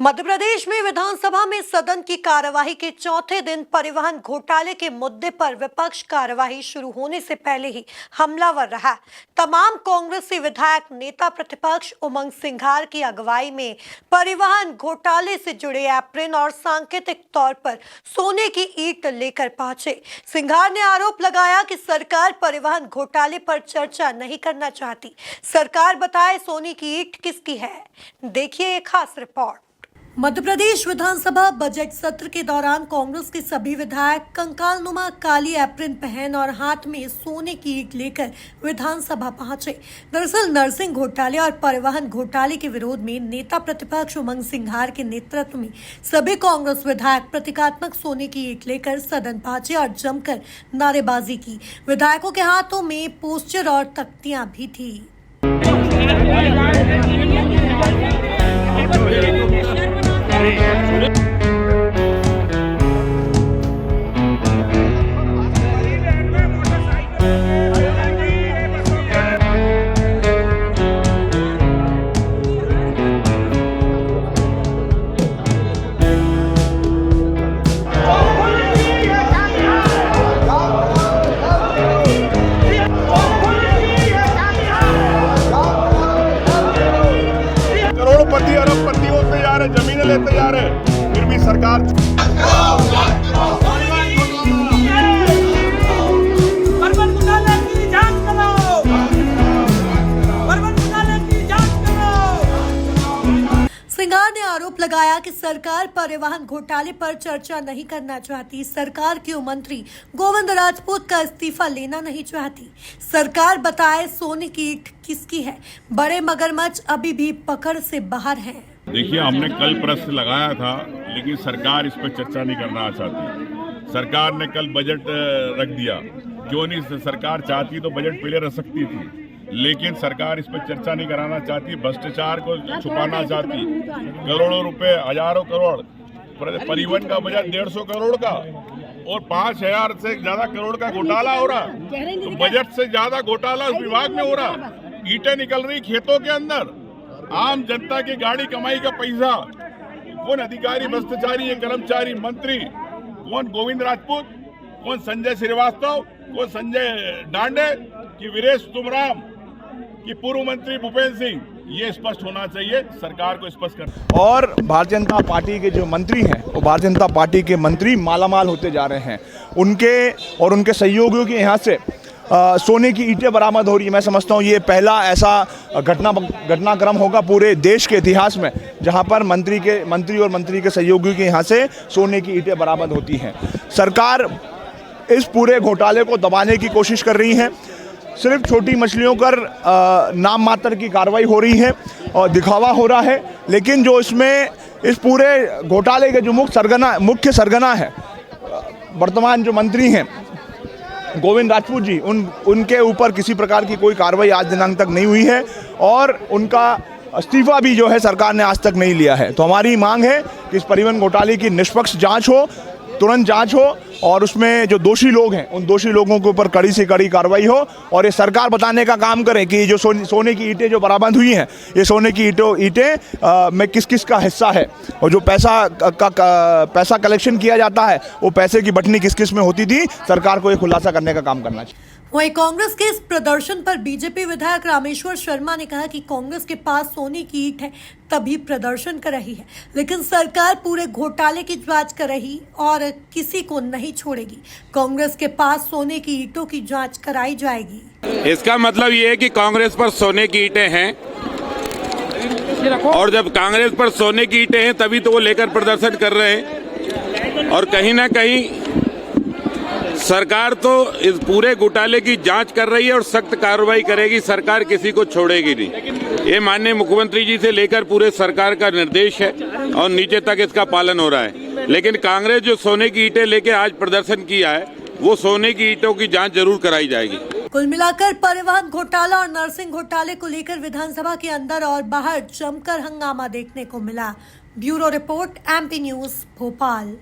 मध्य प्रदेश में विधानसभा में सदन की कार्यवाही के चौथे दिन परिवहन घोटाले के मुद्दे पर विपक्ष कार्यवाही शुरू होने से पहले ही हमलावर रहा। तमाम कांग्रेसी विधायक नेता प्रतिपक्ष उमंग सिंघार की अगुवाई में परिवहन घोटाले से जुड़े एप्रिन और सांकेतिक तौर पर सोने की ईंट लेकर पहुंचे। सिंघार ने आरोप लगाया कि सरकार परिवहन घोटाले पर चर्चा नहीं करना चाहती। सरकार बताए सोने की ईंट किसकी है, देखिए एक खास रिपोर्ट। मध्य प्रदेश विधानसभा बजट सत्र के दौरान कांग्रेस के सभी विधायक कंकालनुमा काली एप्रिन पहन और हाथ में सोने की ईंट लेकर विधानसभा पहुंचे। दरअसल नर्सिंग घोटाले और परिवहन घोटाले के विरोध में नेता प्रतिपक्ष उमंग सिंघार के नेतृत्व में सभी कांग्रेस विधायक प्रतीकात्मक सोने की ईंट लेकर सदन पहुंचे और जमकर नारेबाजी की। विधायकों के हाथों में पोस्टर और तख्तियां भी थी। करोड़पति अरबपति होते जा रहे, जमीनें लेते जा रहे, फिर भी सरकार सिंघार ने आरोप लगाया कि सरकार परिवहन घोटाले पर चर्चा नहीं करना चाहती। सरकार के मंत्री गोविंद राजपूत का इस्तीफा लेना नहीं चाहती। सरकार बताए सोने की ईंट किसकी है, बड़े मगरमच्छ अभी भी पकड़ से बाहर हैं। देखिए, हमने कल प्रश्न लगाया था, लेकिन सरकार इस पर चर्चा नहीं करना चाहती। सरकार ने कल बजट रख दिया, क्यों नहीं? सरकार चाहती तो बजट पहले रख सकती थी, लेकिन सरकार इस पर चर्चा नहीं कराना चाहती। भ्रष्टाचार को छुपाना चाहती। करोड़ों रुपए, हजारों करोड़, परिवहन का बजट 150 करोड़ का और 5000 से ज्यादा करोड़ का घोटाला हो रहा। तो बजट से ज्यादा घोटाला उस विभाग में हो रहा। ईंटें निकल रही खेतों के अंदर, आम जनता की गाड़ी कमाई का पैसा। कौन अधिकारी भ्रष्टाचारी है? कर्मचारी, मंत्री कौन? गोविंद राजपूत, कौन संजय श्रीवास्तव, कौन संजय डांडे कि वीरेश तुमराम कि पूर्व मंत्री भूपेंद्र सिंह? ये स्पष्ट होना चाहिए, सरकार को स्पष्ट करना। और भारतीय जनता पार्टी के जो मंत्री हैं, वो भारतीय जनता पार्टी के मंत्री मालामाल होते जा रहे हैं। उनके और उनके सहयोगियों के यहाँ से सोने की ईंटें बरामद हो रही है। मैं समझता हूँ ये पहला ऐसा घटनाक्रम होगा पूरे देश के इतिहास में जहाँ पर मंत्री और मंत्री के सहयोगियों के यहाँ से सोने की ईंटें बरामद होती हैं। सरकार इस पूरे घोटाले को दबाने की कोशिश कर रही है। सिर्फ छोटी मछलियों पर नाम मात्र की कार्रवाई हो रही है और दिखावा हो रहा है, लेकिन जो इसमें इस पूरे घोटाले के जो मुख्य सरगना है, वर्तमान जो मंत्री हैं गोविंद राजपूत जी, उनके ऊपर किसी प्रकार की कोई कार्रवाई आज दिनांक तक नहीं हुई है और उनका इस्तीफा भी जो है सरकार ने आज तक नहीं लिया है। तो हमारी मांग है कि इस परिवहन घोटाले की निष्पक्ष जांच हो, तुरंत जांच हो और उसमें जो दोषी लोग हैं उन दोषी लोगों के ऊपर कड़ी से कड़ी कार्रवाई हो और ये सरकार बताने का काम करे कि जो सोने की ईंटें जो बरामद हुई हैं, ये सोने की ईंटें में किस किस का हिस्सा है और जो पैसा कलेक्शन किया जाता है वो पैसे की बटनी किस किस में होती थी। सरकार को ये खुलासा करने का काम करना चाहिए। वहीं कांग्रेस के इस प्रदर्शन पर बीजेपी विधायक रामेश्वर शर्मा ने कहा कि कांग्रेस के पास सोने की ईंट है तभी प्रदर्शन कर रही है, लेकिन सरकार पूरे घोटाले की जांच कर रही और किसी को नहीं छोड़ेगी। कांग्रेस के पास सोने की ईंटों की जांच कराई जाएगी। इसका मतलब ये है कि कांग्रेस पर सोने की ईंटें हैं और जब कांग्रेस पर सोने की ईंटें हैं तभी तो वो लेकर प्रदर्शन कर रहे हैं। और कहीं ना कहीं सरकार तो इस पूरे घोटाले की जांच कर रही है और सख्त कार्रवाई करेगी। सरकार किसी को छोड़ेगी नहीं। ये माननीय मुख्यमंत्री जी से लेकर पूरे सरकार का निर्देश है और नीचे तक इसका पालन हो रहा है। लेकिन कांग्रेस जो सोने की ईंटें लेके आज प्रदर्शन किया है, वो सोने की ईंटों की जांच जरूर कराई जाएगी। कुल मिलाकर परिवहन घोटाला और नर्सिंग घोटाले को लेकर विधानसभा के अंदर और बाहर जमकर हंगामा देखने को मिला। Bureau report, MP news, Bhopal.